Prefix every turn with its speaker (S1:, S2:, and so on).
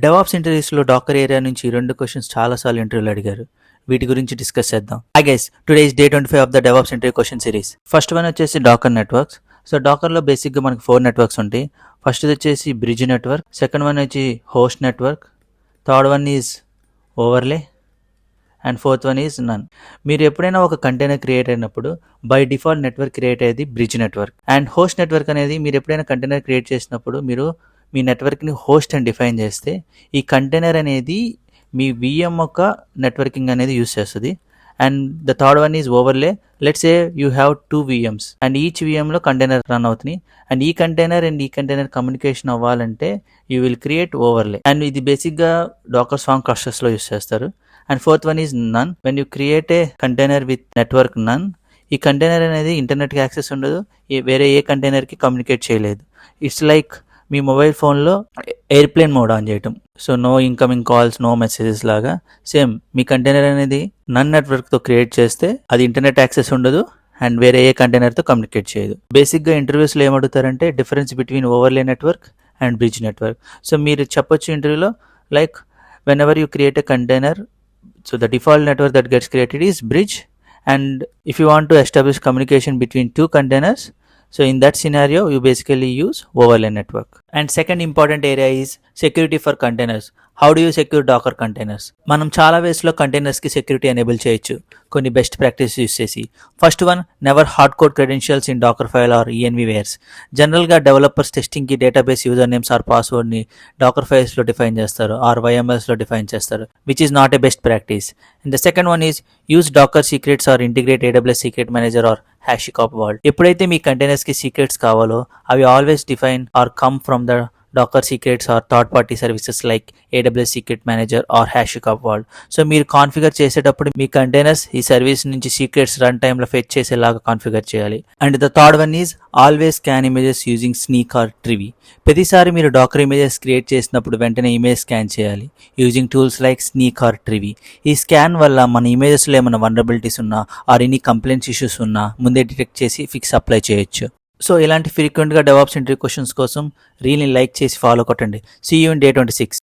S1: DevOps ఇంటర్వ్యూస్లో Dakar area నుంచి 2 questions చాలాసార్లు ఇంటర్వ్యూలో అడిగారు. వీటి గురించి డిస్కస్ చేద్దాం. I guess today is day 25 of the DevOps interview question series. First one వచ్చేసి డాకర్ నెట్వర్క్స్. సో డాకర్లో బేసిక్గా మనకి 4 నెట్వర్క్స్ ఉంటాయి. ఫస్ట్ వచ్చేసి బ్రిడ్జ్ నెట్వర్క్, సెకండ్ వన్ వచ్చి host network, third one is overlay and fourth one is none. మీరు ఎప్పుడైనా ఒక కంటైనర్ క్రియేట్ అయినప్పుడు బై డిఫాల్ట్ నెట్వర్క్ క్రియేట్ అయ్యేది bridge network. And host network అనేది మీరు ఎప్పుడైనా కంటైనర్ క్రియేట్ చేసినప్పుడు మీరు మీ నెట్వర్క్ని హోస్ట్ అని డిఫైన్ చేస్తే ఈ కంటైనర్ అనేది మీ విఎం యొక్క నెట్వర్కింగ్ అనేది యూస్ చేస్తుంది. And the third one is overlay. Let's say you have 2 VMs and each VMలో కంటైనర్ రన్ అవుతున్నాయి. అండ్ ఈ కంటైనర్ కమ్యూనికేషన్ అవ్వాలంటే you will create overlay. And ఇది బేసిక్గా డాకర్ స్వార్మ్ క్లస్టర్స్లో యూస్ చేస్తారు. And fourth one is none. When you create a container with network none, ఈ container అనేది ఇంటర్నెట్కి యాక్సెస్ ఉండదు, వేరే ఏ కంటైనర్కి కమ్యూనికేట్ చేయలేదు. ఇట్స్ లైక్ మీ మొబైల్ ఫోన్లో ఎయిర్ప్లేన్ మోడ్ ఆన్ చేయటం. So no incoming calls, no messages లాగా సేమ్ మీ కంటైనర్ అనేది నన్ నెట్వర్క్తో క్రియేట్ చేస్తే అది ఇంటర్నెట్ యాక్సెస్ ఉండదు అండ్ వేరే ఏ కంటైనర్తో కమ్యూనికేట్ చేయదు. బేసిక్గా ఇంటర్వ్యూస్లో ఏమడుగుతారంటే difference between overlay network and bridge network. So మీరు చెప్పొచ్చు ఇంటర్వ్యూలో like whenever you create a container, so the default network that gets created is bridge, and if you want to establish communication between 2 containers, so in that scenario you basically use overlay network. And second important area is security for containers. How do you secure docker containers? మనం చాలా వేస్లో కంటైనర్స్కి security enable చేయొచ్చు కొన్ని best practice use చేసి. First one, never hard code credentials in Docker file or ENV vars. జనరల్గా developers టెస్టింగ్కి database user names or పాస్వర్డ్ని Docker ఫైల్స్లో define చేస్తారు ఆర్ YMLsలో డిఫైన్ చేస్తారు, which is not a best practice. And the second one is use Docker secrets or integrate AWS secret manager or HashiCorp Vault. ఎప్పుడైతే మీ కంటైనర్స్కి సీక్రెట్స్ కావాలో అవి always define or come from the Docker secrets or third-party services like AWS Secret Manager or HashiCorp Vault. So మీరు configure చేసేటప్పుడు మీ containers ఈ సర్వీస్ నుంచి సీక్రెట్స్ రన్ టైంలో ఫెచ్ చేసేలాగా కాన్ఫిగర్ చేయాలి. And the third one is always scan images using Snyk or Trivy. ప్రతిసారి మీరు Docker images create చేసినప్పుడు వెంటనే ఇమేజ్ స్కాన్ చేయాలి using tools like Snyk or Trivy. ఈ స్కాన్ వల్ల మన ఇమేజెస్లో ఏమైనా వల్నరబిలిటీస్ ఉన్నా ఆర్ ఎనీ కంప్లైంట్స్ ఇష్యూస్ ఉన్నా ముందే డిటెక్ట్ చేసి ఫిక్స్ అప్లై చేయొచ్చు. సో ఇలాంటి ఫ్రీక్వెంట్గా డెవాప్స్ ఇంటర్వ్యూ క్వశ్చన్స్ కోసం రీల్ని లైక్ చేసి ఫాలో కొట్టండి. See you in day 26.